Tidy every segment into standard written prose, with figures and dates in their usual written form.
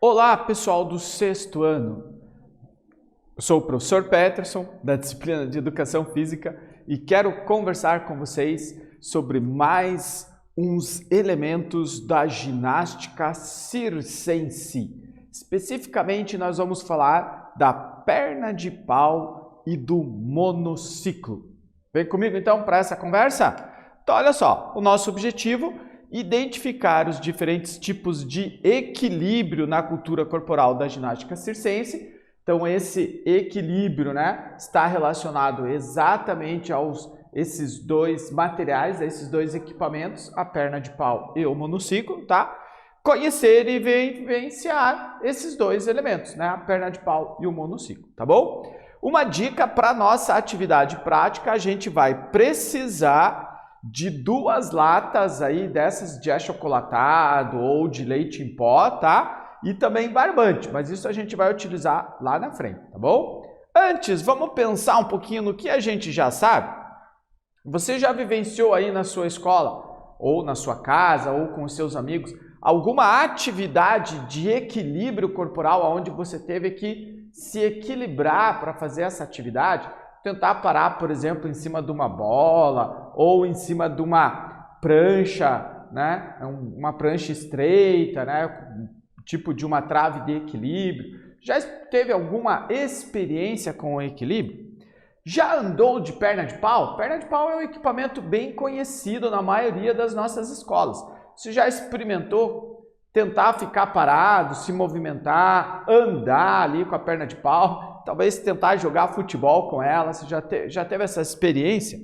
Olá, pessoal do sexto ano. Eu sou o professor Peterson, da disciplina de Educação Física, e quero conversar com vocês sobre mais uns elementos da ginástica circense. Especificamente, nós vamos falar da perna de pau e do monociclo. Vem comigo, então, para essa conversa? Então, olha só, o nosso objetivo é identificar os diferentes tipos de equilíbrio na cultura corporal da ginástica circense. Então, esse equilíbrio, está relacionado exatamente a esses dois materiais, a esses dois equipamentos, a perna de pau e o monociclo, tá? Conhecer e vivenciar esses dois elementos, a perna de pau e o monociclo, tá bom? Uma dica para nossa atividade prática, a gente vai precisar de 2 latas aí dessas de achocolatado ou de leite em pó, tá? E também barbante, mas isso a gente vai utilizar lá na frente, tá bom? Antes, vamos pensar um pouquinho no que a gente já sabe. Você já vivenciou aí na sua escola, ou na sua casa, ou com os seus amigos, alguma atividade de equilíbrio corporal onde você teve que se equilibrar para fazer essa atividade? Tentar parar, por exemplo, em cima de uma bola ou em cima de uma prancha, uma prancha estreita, tipo de uma trave de equilíbrio. Já teve alguma experiência com o equilíbrio? Já andou de perna de pau? Perna de pau é um equipamento bem conhecido na maioria das nossas escolas. Você já experimentou tentar ficar parado, se movimentar, andar ali com a perna de pau? Talvez tentar jogar futebol com ela, você já teve essa experiência?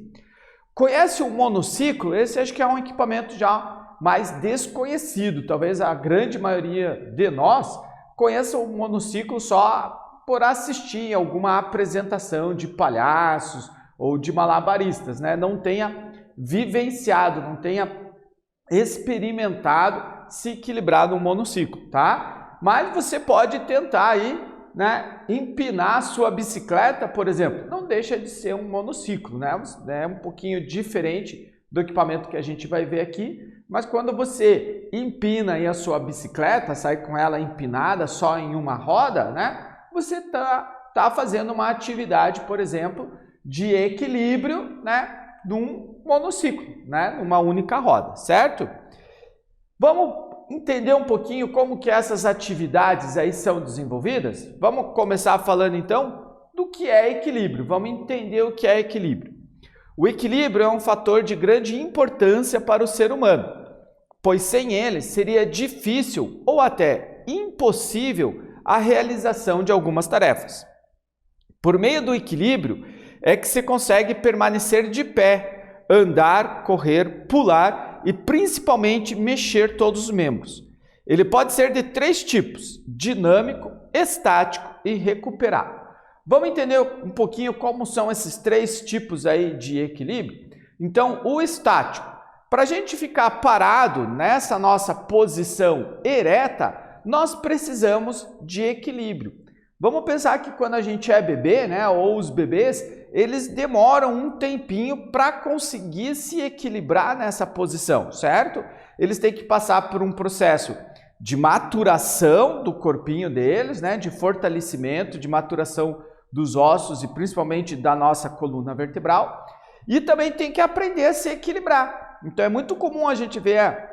Conhece o monociclo? Esse acho que é um equipamento já mais desconhecido. Talvez a grande maioria de nós conheça o monociclo só por assistir alguma apresentação de palhaços ou de malabaristas, Não tenha vivenciado, não tenha experimentado se equilibrar no monociclo, tá? Mas você pode tentar aí, empinar a sua bicicleta, por exemplo. Não deixa de ser um monociclo, É um pouquinho diferente do equipamento que a gente vai ver aqui, mas quando você empina aí a sua bicicleta, sai com ela empinada só em uma roda, você tá fazendo uma atividade, por exemplo, de equilíbrio, num monociclo, numa única roda, certo? Vamos entender um pouquinho como que essas atividades aí são desenvolvidas? Vamos começar falando então do que é equilíbrio. Vamos entender o que é equilíbrio. O equilíbrio é um fator de grande importância para o ser humano, pois sem ele seria difícil ou até impossível a realização de algumas tarefas. Por meio do equilíbrio é que se consegue permanecer de pé, andar, correr, pular e principalmente mexer todos os membros. Ele pode ser de 3 tipos: dinâmico, estático e recuperado. Vamos entender um pouquinho como são esses 3 tipos aí de equilíbrio? Então, o estático, para a gente ficar parado nessa nossa posição ereta, nós precisamos de equilíbrio. Vamos pensar que quando a gente é bebê, ou os bebês, eles demoram um tempinho para conseguir se equilibrar nessa posição, certo? Eles têm que passar por um processo de maturação do corpinho deles, de fortalecimento, de maturação dos ossos e principalmente da nossa coluna vertebral, e também tem que aprender a se equilibrar. Então é muito comum a gente ver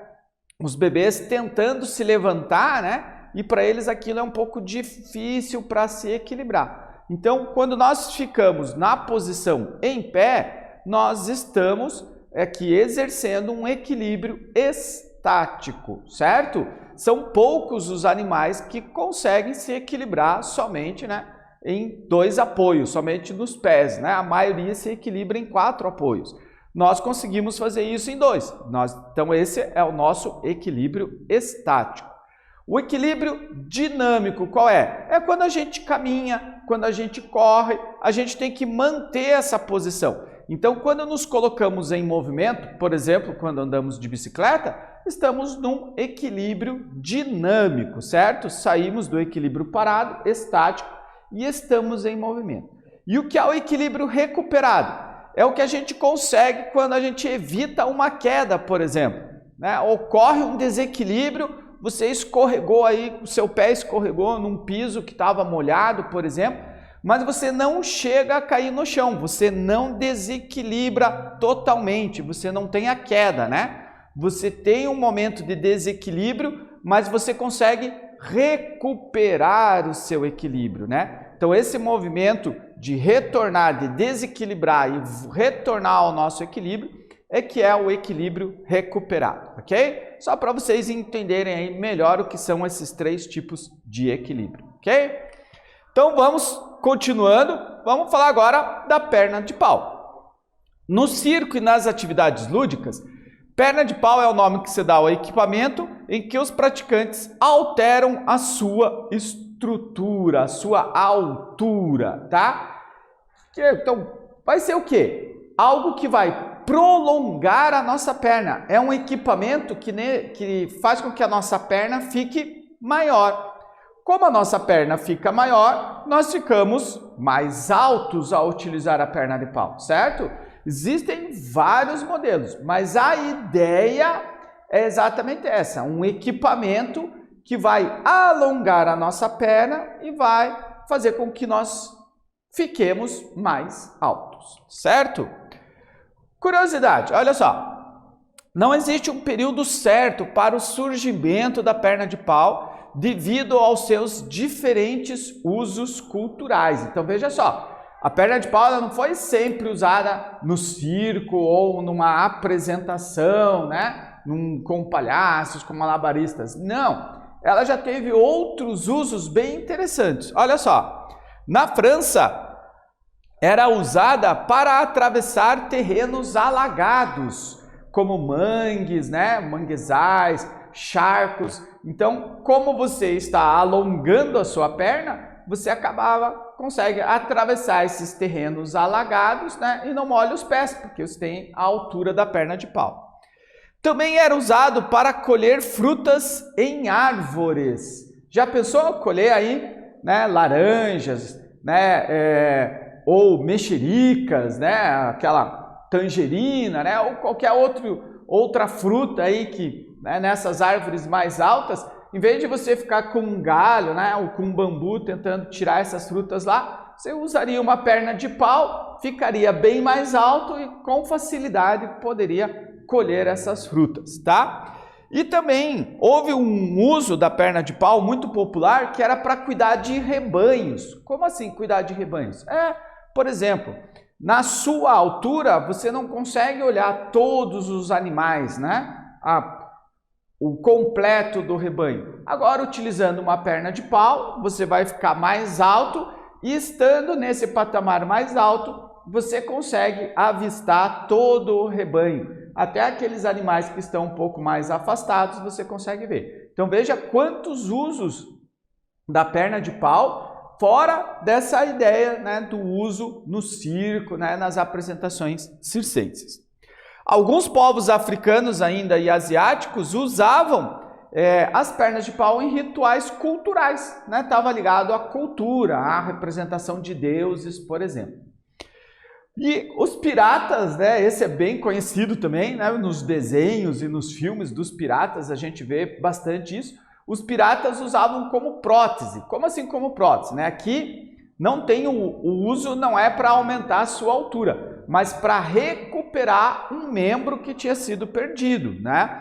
os bebês tentando se levantar, e para eles aquilo é um pouco difícil para se equilibrar. Então, quando nós ficamos na posição em pé, nós estamos aqui exercendo um equilíbrio estático, certo? São poucos os animais que conseguem se equilibrar somente, em 2 apoios, somente nos pés, A maioria se equilibra em 4 apoios. Nós conseguimos fazer isso em 2. Então, esse é o nosso equilíbrio estático. O equilíbrio dinâmico, qual é? É quando a gente caminha, quando a gente corre, a gente tem que manter essa posição. Então, quando nos colocamos em movimento, por exemplo, quando andamos de bicicleta, estamos num equilíbrio dinâmico, certo? Saímos do equilíbrio parado, estático, e estamos em movimento. E o que é o equilíbrio recuperado? É o que a gente consegue quando a gente evita uma queda, por exemplo. Ocorre um desequilíbrio, você escorregou aí, o seu pé escorregou num piso que estava molhado, por exemplo, mas você não chega a cair no chão, você não desequilibra totalmente, você não tem a queda, né? Você tem um momento de desequilíbrio, mas você consegue recuperar o seu equilíbrio, né? Então esse movimento de retornar, de desequilibrar e retornar ao nosso equilíbrio é que é o equilíbrio recuperado, ok? Só para vocês entenderem aí melhor o que são esses 3 tipos de equilíbrio, ok? Então vamos continuando, vamos falar agora da perna de pau. No circo e nas atividades lúdicas, perna de pau é o nome que se dá ao equipamento em que os praticantes alteram a sua estrutura, a sua altura, tá? Então, vai ser o quê? Algo que vai prolongar a nossa perna. É um equipamento que faz com que a nossa perna fique maior. Como a nossa perna fica maior, nós ficamos mais altos ao utilizar a perna de pau, certo? Existem vários modelos, mas a ideia é exatamente essa, um equipamento que vai alongar a nossa perna e vai fazer com que nós fiquemos mais altos, certo? Curiosidade, olha só, não existe um período certo para o surgimento da perna de pau devido aos seus diferentes usos culturais. Então veja só, a perna de pau ela não foi sempre usada no circo ou numa apresentação, né? Com palhaços, com malabaristas. Não, ela já teve outros usos bem interessantes. Olha só, na França era usada para atravessar terrenos alagados, como mangues, né? Manguezais, charcos. Então, como você está alongando a sua perna, você consegue atravessar esses terrenos alagados, né? E não molha os pés, porque você tem a altura da perna de pau. Também era usado para colher frutas em árvores. Já pensou colher aí, né? Laranjas, né? Ou mexericas, né? Aquela tangerina, né? Ou qualquer outra fruta aí que, né? Nessas árvores mais altas, em vez de você ficar com um galho, né? Ou com um bambu tentando tirar essas frutas lá, você usaria uma perna de pau, ficaria bem mais alto e com facilidade poderia colher essas frutas, tá? E também houve um uso da perna de pau muito popular que era para cuidar de rebanhos. Como assim cuidar de rebanhos? Por exemplo, na sua altura você não consegue olhar todos os animais, né? O completo do rebanho. Agora, utilizando uma perna de pau, você vai ficar mais alto e estando nesse patamar mais alto, você consegue avistar todo o rebanho. Até aqueles animais que estão um pouco mais afastados, você consegue ver. Então, veja quantos usos da perna de pau, fora dessa ideia, né, do uso no circo, né, nas apresentações circenses. Alguns povos africanos ainda e asiáticos usavam as pernas de pau em rituais culturais, né? Estava ligado à cultura, à representação de deuses, por exemplo. E os piratas, né? Esse é bem conhecido também, né? Nos desenhos e nos filmes dos piratas a gente vê bastante isso. Os piratas usavam como prótese. Como assim como prótese, né? Aqui não tem o uso, não é para aumentar a sua altura, mas para recuperar um membro que tinha sido perdido, né?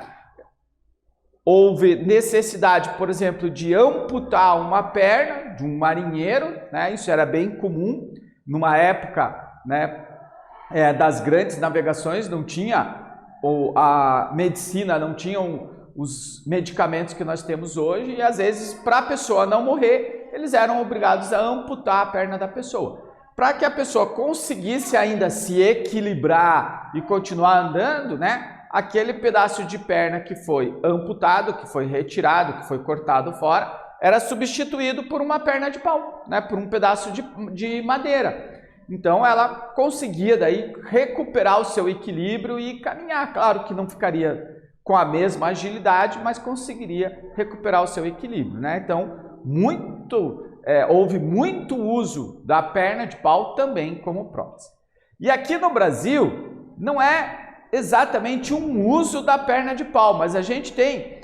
Houve necessidade, por exemplo, de amputar uma perna de um marinheiro, né? Isso era bem comum numa época, né, das grandes navegações, não tinha, ou a medicina não tinha os medicamentos que nós temos hoje, e às vezes, para a pessoa não morrer, eles eram obrigados a amputar a perna da pessoa. Para que a pessoa conseguisse ainda se equilibrar e continuar andando, né, aquele pedaço de perna que foi amputado, que foi retirado, que foi cortado fora, era substituído por uma perna de pau, né, por um pedaço de madeira. Então ela conseguia daí recuperar o seu equilíbrio e caminhar. Claro que não ficaria com a mesma agilidade, mas conseguiria recuperar o seu equilíbrio, né? Então houve muito uso da perna de pau também como prótese. E aqui no Brasil não é exatamente um uso da perna de pau, mas a gente tem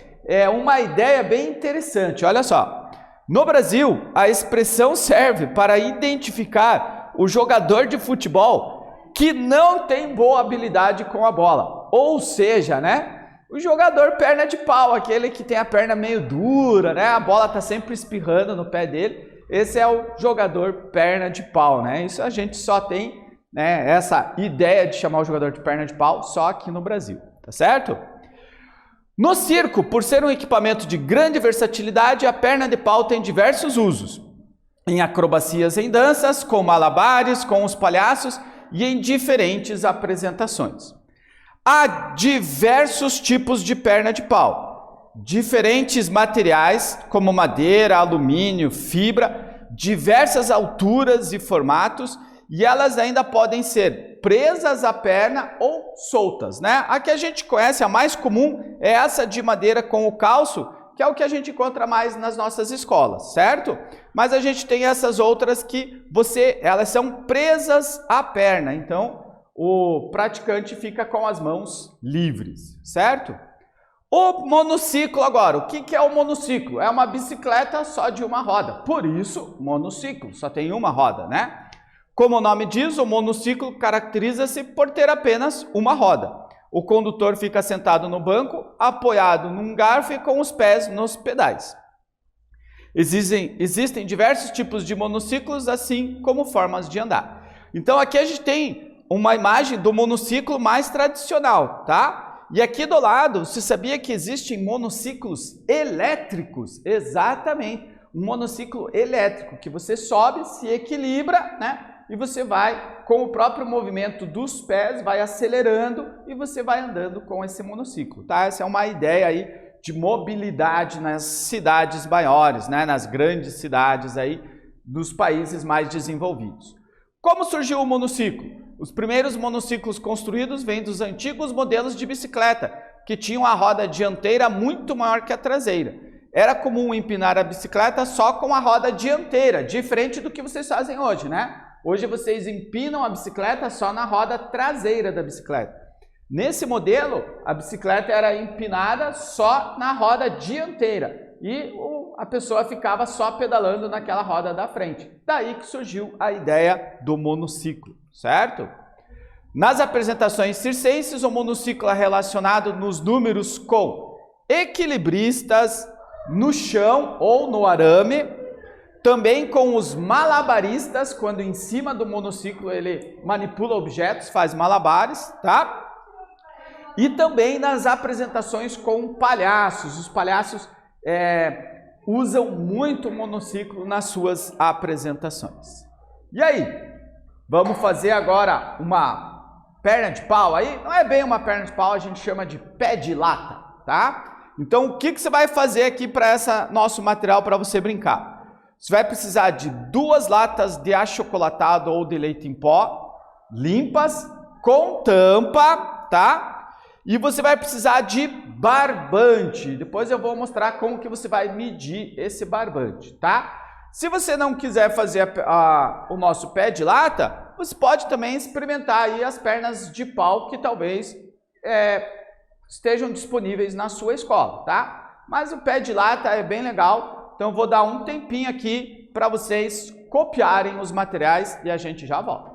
uma ideia bem interessante. Olha só, no Brasil, a expressão serve para identificar o jogador de futebol que não tem boa habilidade com a bola. Ou seja, né? O jogador perna de pau, aquele que tem a perna meio dura, né? A bola tá sempre espirrando no pé dele. Esse é o jogador perna de pau, né? Isso a gente só tem, né, essa ideia de chamar o jogador de perna de pau só aqui no Brasil, tá certo? No circo, por ser um equipamento de grande versatilidade, a perna de pau tem diversos usos. Em acrobacias em danças, com malabares, com os palhaços e em diferentes apresentações. Há diversos tipos de perna de pau, diferentes materiais como madeira, alumínio, fibra, diversas alturas e formatos, e elas ainda podem ser presas à perna ou soltas, né? A que a gente conhece, a mais comum, é essa de madeira com o calço, que é o que a gente encontra mais nas nossas escolas, certo? Mas a gente tem essas outras que elas são presas à perna, então o praticante fica com as mãos livres, certo? O monociclo agora, o que é o monociclo? É uma bicicleta só de uma roda, por isso monociclo, só tem uma roda, né? Como o nome diz, o monociclo caracteriza-se por ter apenas uma roda. O condutor fica sentado no banco, apoiado num garfo e com os pés nos pedais. Existem diversos tipos de monociclos, assim como formas de andar. Então aqui a gente tem uma imagem do monociclo mais tradicional, tá? E aqui do lado, você sabia que existem monociclos elétricos? Exatamente, um monociclo elétrico, que você sobe, se equilibra, né? E você vai, com o próprio movimento dos pés, vai acelerando e você vai andando com esse monociclo, tá? Essa é uma ideia aí de mobilidade nas cidades maiores, né? Nas grandes cidades aí dos países mais desenvolvidos. Como surgiu o monociclo? Os primeiros monociclos construídos vêm dos antigos modelos de bicicleta, que tinham a roda dianteira muito maior que a traseira. Era comum empinar a bicicleta só com a roda dianteira, diferente do que vocês fazem hoje, né? Hoje vocês empinam a bicicleta só na roda traseira da bicicleta. Nesse modelo, a bicicleta era empinada só na roda dianteira e a pessoa ficava só pedalando naquela roda da frente. Daí que surgiu a ideia do monociclo, certo? Nas apresentações circenses, o monociclo é relacionado nos números com equilibristas no chão ou no arame, também com os malabaristas, quando em cima do monociclo ele manipula objetos, faz malabares, tá? E também nas apresentações com palhaços. Os palhaços usam muito o monociclo nas suas apresentações. E aí? Vamos fazer agora uma perna de pau aí? Não é bem uma perna de pau, a gente chama de pé de lata, tá? Então, o que você vai fazer aqui para esse nosso material para você brincar? Você vai precisar de 2 latas de achocolatado ou de leite em pó, limpas, com tampa, tá? E você vai precisar de barbante. Depois eu vou mostrar como que você vai medir esse barbante, tá? Se você não quiser fazer o nosso pé de lata, você pode também experimentar aí as pernas de pau que talvez estejam disponíveis na sua escola, tá? Mas o pé de lata é bem legal. Então eu vou dar um tempinho aqui para vocês copiarem os materiais e a gente já volta.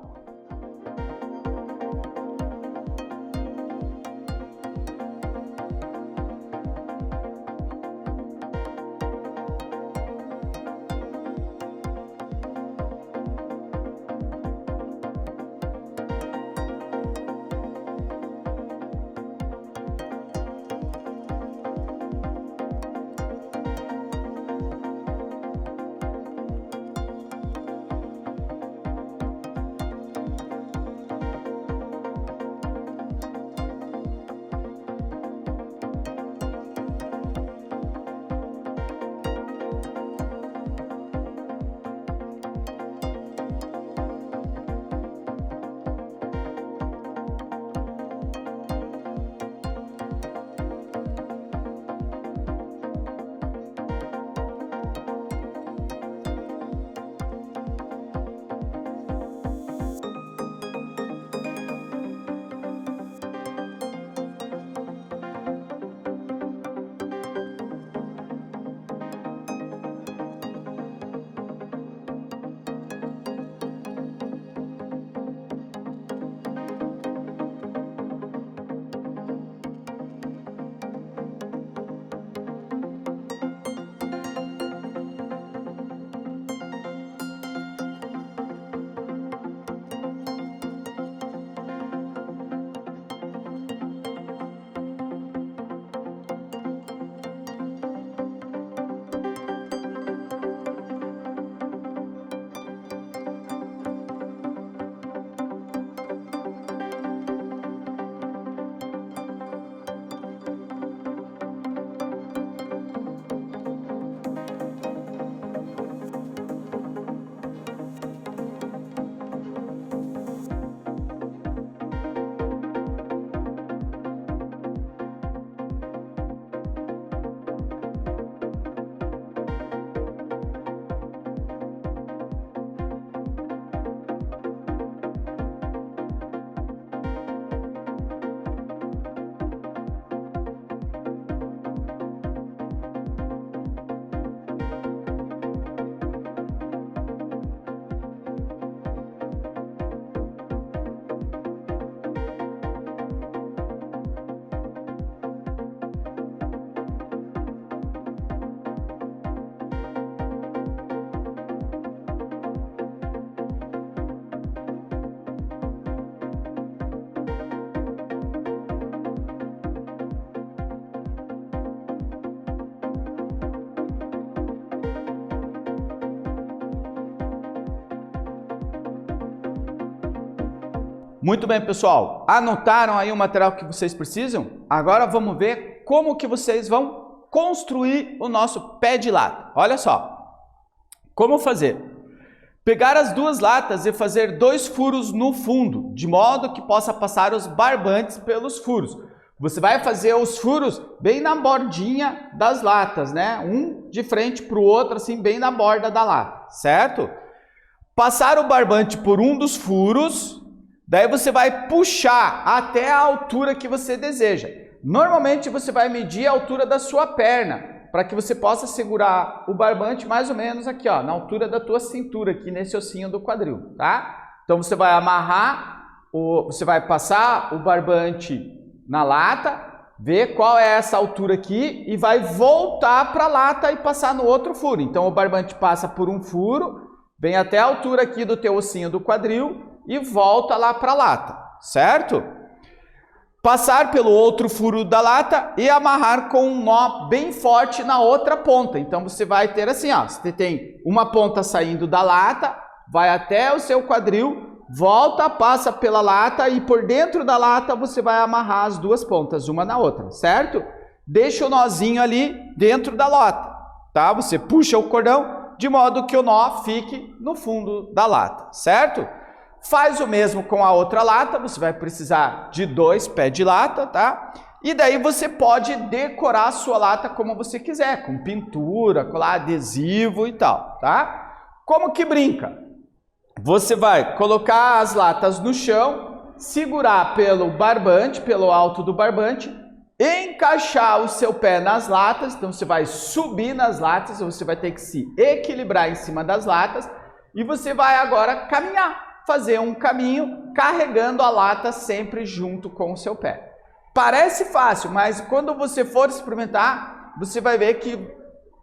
Muito bem, pessoal. Anotaram aí o material que vocês precisam? Agora vamos ver como que vocês vão construir o nosso pé de lata. Olha só. Como fazer? Pegar as duas latas e fazer 2 furos no fundo, de modo que possa passar os barbantes pelos furos. Você vai fazer os furos bem na bordinha das latas, né? Um de frente para o outro, assim, bem na borda da lata, certo? Passar o barbante por um dos furos, daí você vai puxar até a altura que você deseja. Normalmente você vai medir a altura da sua perna, para que você possa segurar o barbante mais ou menos aqui, ó, na altura da tua cintura, aqui nesse ossinho do quadril, tá? Então você vai amarrar, você vai passar o barbante na lata, ver qual é essa altura aqui e vai voltar para a lata e passar no outro furo. Então o barbante passa por um furo, vem até a altura aqui do teu ossinho do quadril e volta lá para a lata, certo? Passar pelo outro furo da lata e amarrar com um nó bem forte na outra ponta. Então você vai ter assim, ó, você tem uma ponta saindo da lata, vai até o seu quadril, volta, passa pela lata e por dentro da lata você vai amarrar as duas pontas, uma na outra, certo? Deixa o nozinho ali dentro da lata, tá? Você puxa o cordão de modo que o nó fique no fundo da lata, certo? Faz o mesmo com a outra lata, você vai precisar de 2 pés de lata, tá? E daí você pode decorar a sua lata como você quiser, com pintura, colar adesivo e tal, tá? Como que brinca? Você vai colocar as latas no chão, segurar pelo barbante, pelo alto do barbante, encaixar o seu pé nas latas, então você vai subir nas latas, você vai ter que se equilibrar em cima das latas e você vai agora caminhar. Fazer um caminho carregando a lata sempre junto com o seu pé. Parece fácil, mas quando você for experimentar, você vai ver que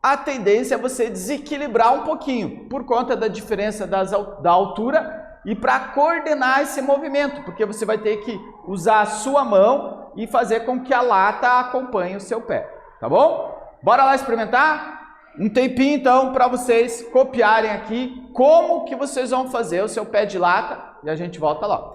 a tendência é você desequilibrar um pouquinho, por conta da diferença da altura e para coordenar esse movimento, porque você vai ter que usar a sua mão e fazer com que a lata acompanhe o seu pé, tá bom? Bora lá experimentar? Um tempinho então para vocês copiarem aqui como que vocês vão fazer o seu pé de lata e a gente volta lá.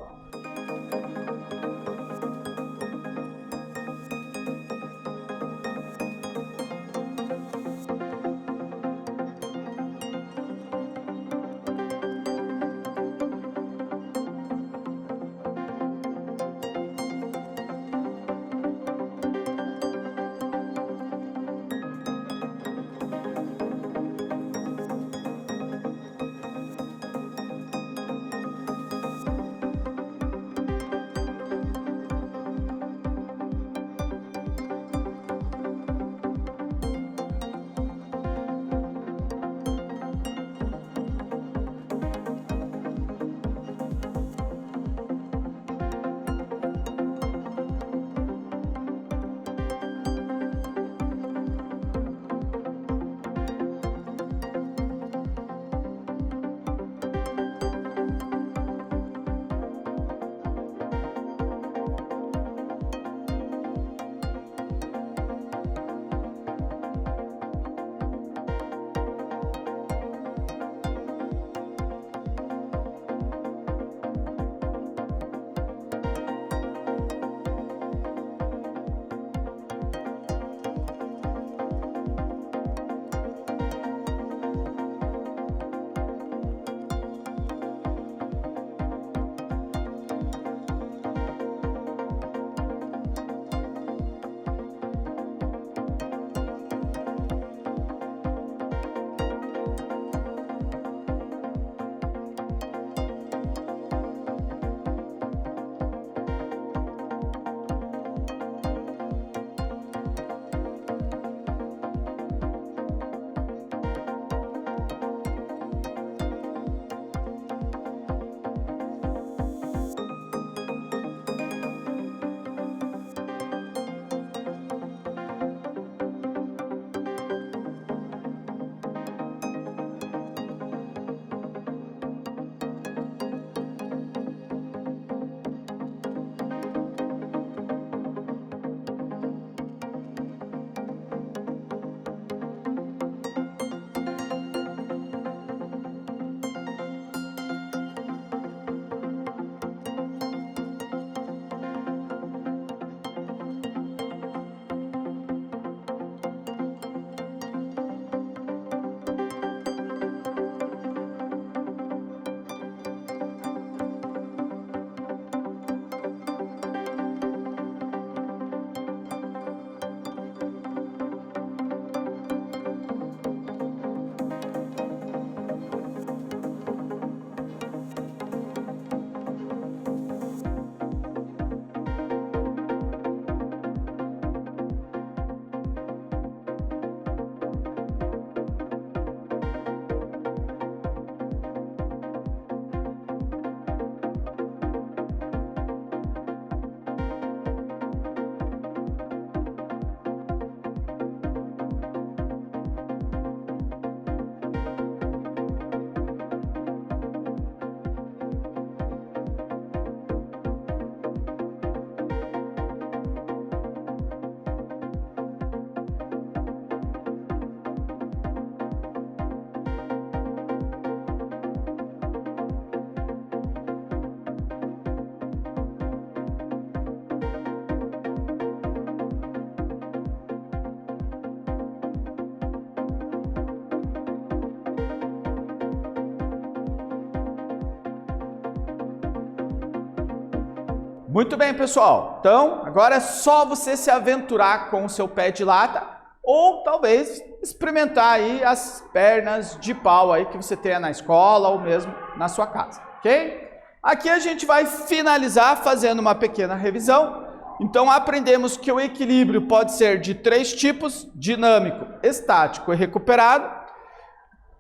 Muito bem, pessoal. Então, agora é só você se aventurar com o seu pé de lata ou talvez experimentar aí as pernas de pau aí que você tenha na escola ou mesmo na sua casa, ok? Aqui a gente vai finalizar fazendo uma pequena revisão. Então, aprendemos que o equilíbrio pode ser de 3 tipos: dinâmico, estático e recuperado.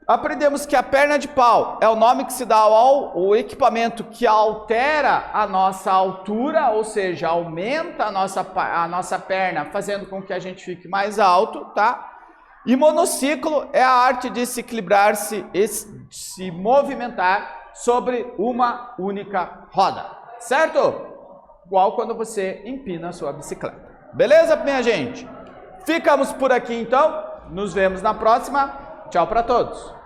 Aprendemos que a perna de pau é o nome que se dá ao equipamento que altera a nossa altura, ou seja, aumenta a nossa perna, fazendo com que a gente fique mais alto, tá? E monociclo é a arte de se equilibrar, se movimentar sobre uma única roda, certo? Igual quando você empina a sua bicicleta. Beleza, minha gente? Ficamos por aqui então, nos vemos na próxima. Tchau para todos!